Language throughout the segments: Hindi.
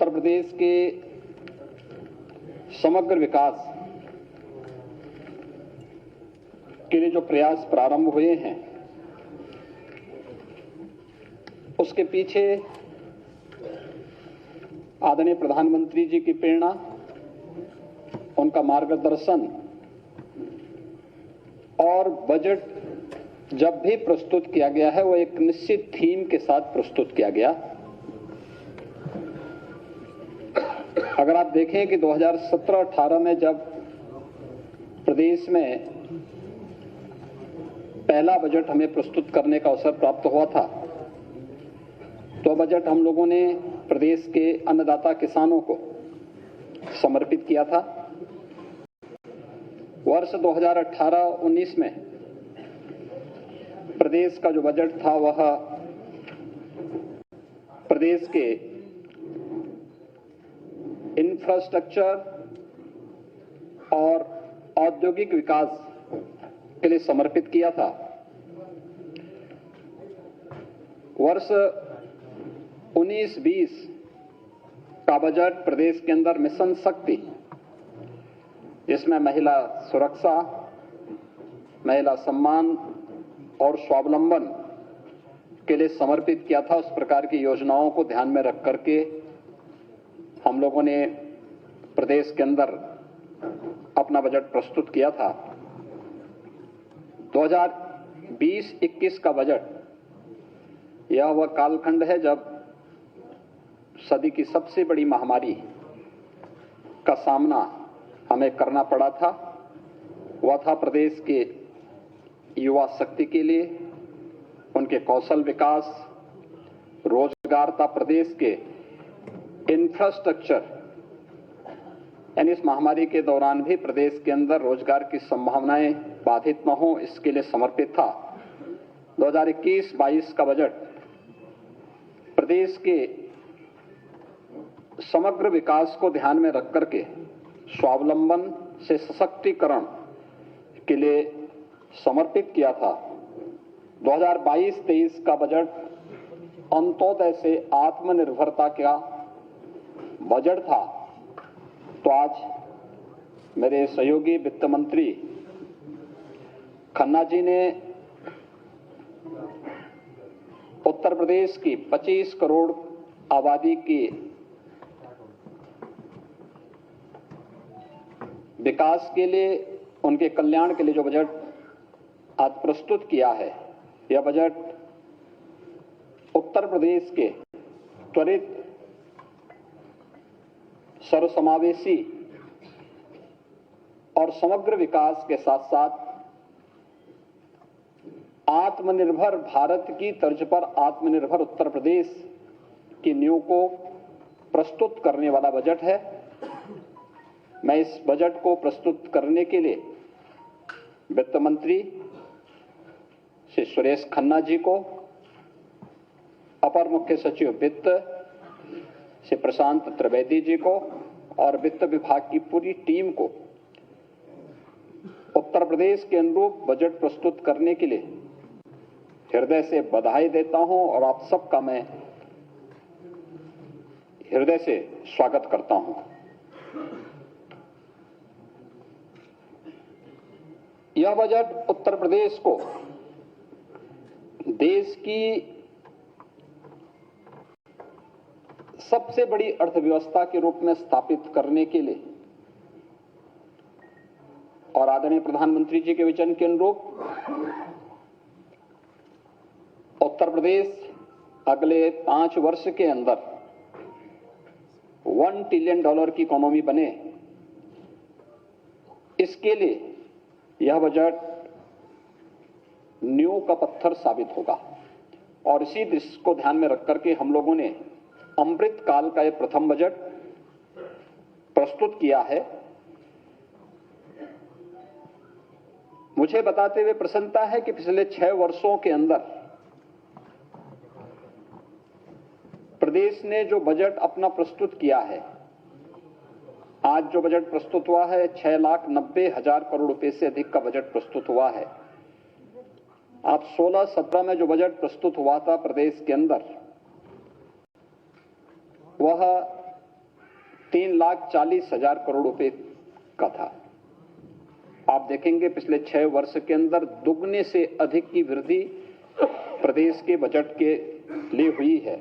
उत्तर प्रदेश के समग्र विकास के लिए जो प्रयास प्रारंभ हुए हैं उसके पीछे आदरणीय प्रधानमंत्री जी की प्रेरणा, उनका मार्गदर्शन और बजट जब भी प्रस्तुत किया गया है वो एक निश्चित थीम के साथ प्रस्तुत किया गया। अगर आप देखें कि 2017-18 में जब प्रदेश में पहला बजट हमें प्रस्तुत करने का अवसर प्राप्त हुआ था, तो बजट हम लोगों ने प्रदेश के अन्नदाता किसानों को समर्पित किया था। वर्ष 2018-19 में प्रदेश का जो बजट था वह प्रदेश के इंफ्रास्ट्रक्चर और औद्योगिक विकास के लिए समर्पित किया था। वर्ष 19-20 का बजट प्रदेश के अंदर मिशन शक्ति, जिसमें महिला सुरक्षा, महिला सम्मान और स्वावलंबन के लिए समर्पित किया था। उस प्रकार की योजनाओं को ध्यान में रख करके हम लोगों ने प्रदेश के अंदर अपना बजट प्रस्तुत किया था। 2020-21 का बजट यह वह कालखंड है जब सदी की सबसे बड़ी महामारी का सामना हमें करना पड़ा था। वह था प्रदेश के युवा शक्ति के लिए, उनके कौशल विकास, रोजगार था, प्रदेश के इंफ्रास्ट्रक्चर, यानी इस महामारी के दौरान भी प्रदेश के अंदर रोजगार की संभावनाएं बाधित न हो, इसके लिए समर्पित था। 2021-22 का बजट प्रदेश के समग्र विकास को ध्यान में रख करके स्वावलंबन से सशक्तिकरण के लिए समर्पित किया था। 2022-23 का बजट अंत्योदय से आत्मनिर्भरता का बजट था। तो आज मेरे सहयोगी वित्त मंत्री खन्ना जी ने उत्तर प्रदेश की 25 करोड़ आबादी की विकास के लिए, उनके कल्याण के लिए जो बजट आज प्रस्तुत किया है, यह बजट उत्तर प्रदेश के त्वरित, सर्वसमावेशी और समग्र विकास के साथ साथ आत्मनिर्भर भारत की तर्ज पर आत्मनिर्भर उत्तर प्रदेश की नींव को प्रस्तुत करने वाला बजट है। मैं इस बजट को प्रस्तुत करने के लिए वित्त मंत्री श्री सुरेश खन्ना जी को, अपर मुख्य सचिव वित्त श्री प्रशांत त्रिवेदी जी को और वित्त विभाग की पूरी टीम को उत्तर प्रदेश के अनुरूप बजट प्रस्तुत करने के लिए हृदय से बधाई देता हूं और आप सबका मैं हृदय से स्वागत करता हूं। यह बजट उत्तर प्रदेश को देश की सबसे बड़ी अर्थव्यवस्था के रूप में स्थापित करने के लिए और आदरणीय प्रधानमंत्री जी के विजन के अनुरूप उत्तर प्रदेश अगले 5 वर्ष के अंदर $1 ट्रिलियन की इकोनॉमी बने, इसके लिए यह बजट नींव का पत्थर साबित होगा। और इसी दृष्टि को ध्यान में रख करके हम लोगों ने अमृत काल का यह प्रथम बजट प्रस्तुत किया है। मुझे बताते हुए प्रसन्नता है कि पिछले 6 वर्षों के अंदर प्रदेश ने जो बजट अपना प्रस्तुत किया है, आज जो बजट प्रस्तुत हुआ है 6,90,000 करोड़ रुपए से अधिक का बजट प्रस्तुत हुआ है। आप 16-17 में जो बजट प्रस्तुत हुआ था प्रदेश के अंदर, वह 3,40,000 करोड़ रुपए का था। आप देखेंगे पिछले 6 वर्ष के अंदर दुगने से अधिक की वृद्धि प्रदेश के बजट के लिए हुई है।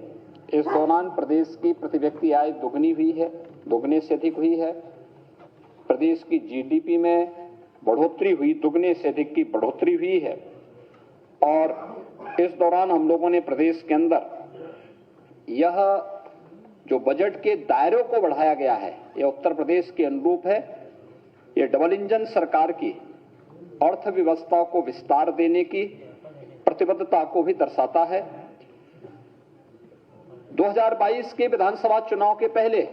इस दौरान प्रदेश की प्रति व्यक्ति आय दुगनी हुई है, दुगने से अधिक हुई है। प्रदेश की जीडीपी में बढ़ोतरी हुई, दुगने से अधिक की बढ़ोतरी हुई है। और इस दौरान हम लोगों ने प्रदेश के अंदर यह जो बजट के दायरों को बढ़ाया गया है, यह उत्तर प्रदेश के अनुरूप है। यह डबल इंजन सरकार की अर्थव्यवस्था को विस्तार देने की प्रतिबद्धता को भी दर्शाता है। 2022 के विधानसभा चुनाव के पहले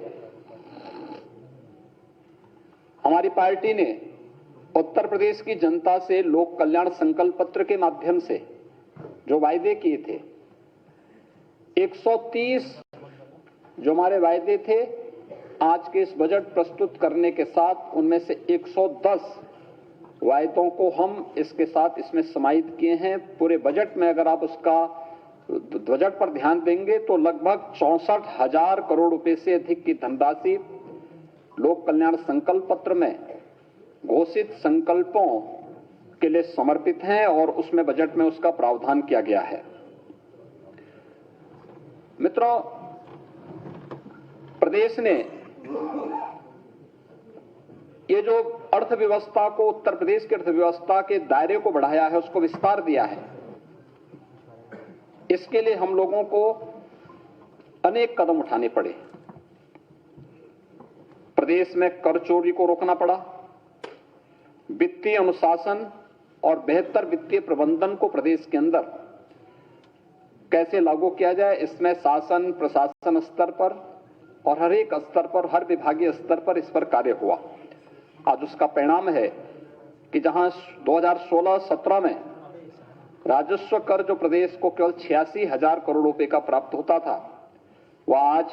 हमारी पार्टी ने उत्तर प्रदेश की जनता से लोक कल्याण संकल्प पत्र के माध्यम से जो वायदे किए थे, 130 जो हमारे वायदे थे, आज के इस बजट प्रस्तुत करने के साथ उनमें से 110 वायदों को हम इसके साथ इसमें समाहित किए हैं। पूरे बजट में अगर आप उसका बजट पर ध्यान देंगे तो लगभग 64,000 करोड़ रुपए से अधिक की धनराशि लोक कल्याण संकल्प पत्र में घोषित संकल्पों के लिए समर्पित हैं और उसमें बजट में उसका प्रावधान किया गया है। मित्रों, प्रदेश ने ये जो अर्थव्यवस्था को, उत्तर प्रदेश की अर्थव्यवस्था के दायरे को बढ़ाया है, उसको विस्तार दिया है। इसके लिए हम लोगों को अनेक कदम उठाने पड़े। प्रदेश में कर चोरी को रोकना पड़ा, वित्तीय अनुशासन और बेहतर वित्तीय प्रबंधन को प्रदेश के अंदर कैसे लागू किया जाए, इसमें शासन प्रशासन स्तर पर और हर एक स्तर पर, हर विभागीय स्तर पर इस पर कार्य हुआ। आज उसका परिणाम है कि जहां 2016-17 में राजस्व कर जो प्रदेश को केवल 86,000 करोड़ रुपए का प्राप्त होता था, वह आज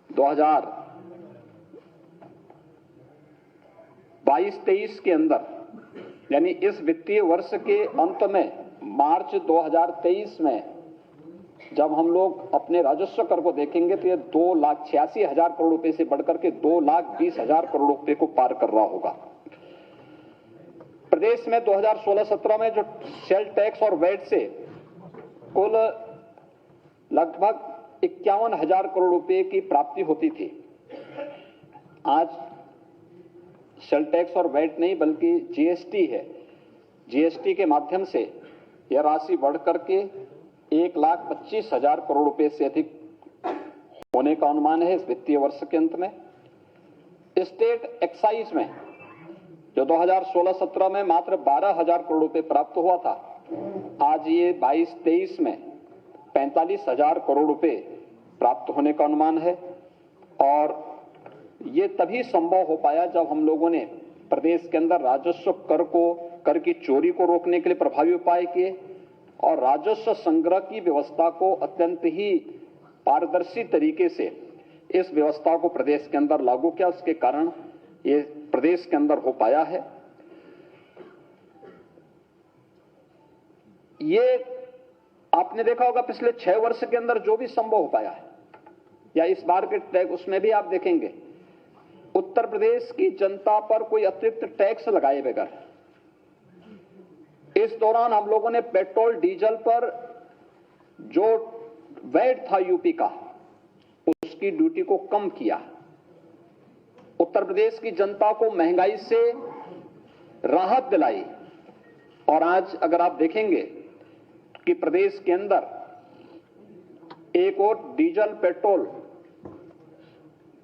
2022-23 के अंदर, यानी इस वित्तीय वर्ष के अंत में मार्च 2023 में जब हम लोग अपने राजस्व कर को देखेंगे तो यह 2,86,000 करोड़ रुपए से बढ़कर के 2,20,000 करोड़ रुपए को पार कर रहा होगा। प्रदेश में 2016-17 में जो सेल टैक्स और वैट से कुल लगभग 51,000 करोड़ रुपए की प्राप्ति होती थी, आज सेल टैक्स और वैट नहीं बल्कि जीएसटी है। जीएसटी के माध्यम से यह राशि बढ़कर के 1,25,000 करोड़ रुपए से अधिक होने का अनुमान है इस वित्तीय वर्ष के अंत में। स्टेट एक्साइज में जो 2016-17 में मात्र 12,000 करोड़ रुपए प्राप्त हुआ था, आज ये 22-23 में 45,000 करोड़ रुपए प्राप्त होने का अनुमान है। और ये तभी संभव हो पाया जब हम लोगों ने प्रदेश के अंदर राजस्व कर की चोरी को रोकने के लिए प्रभावी उपाय किए और राजस्व संग्रह की व्यवस्था को अत्यंत ही पारदर्शी तरीके से इस व्यवस्था को प्रदेश के अंदर लागू किया। उसके कारण ये प्रदेश के अंदर हो पाया है। ये आपने देखा होगा पिछले 6 वर्ष के अंदर जो भी संभव हो पाया है, या इस बार के टैक्स, उसमें भी आप देखेंगे उत्तर प्रदेश की जनता पर कोई अतिरिक्त टैक्स लगाए बगैर इस दौरान हम लोगों ने पेट्रोल डीजल पर जो वैट था यूपी का, उसकी ड्यूटी को कम किया। उत्तर प्रदेश की जनता को महंगाई से राहत दिलाई। और आज अगर आप देखेंगे कि प्रदेश के अंदर एक और डीजल पेट्रोल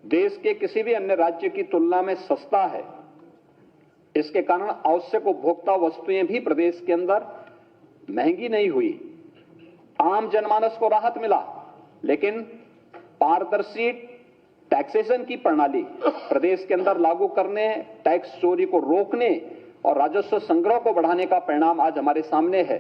देश के किसी भी अन्य राज्य की तुलना में सस्ता है। इसके कारण आवश्यक उपभोक्ता वस्तुएं भी प्रदेश के अंदर महंगी नहीं हुई, आम जनमानस को राहत मिला। लेकिन पारदर्शी टैक्सेशन की प्रणाली प्रदेश के अंदर लागू करने, टैक्स चोरी को रोकने और राजस्व संग्रह को बढ़ाने का परिणाम आज हमारे सामने है।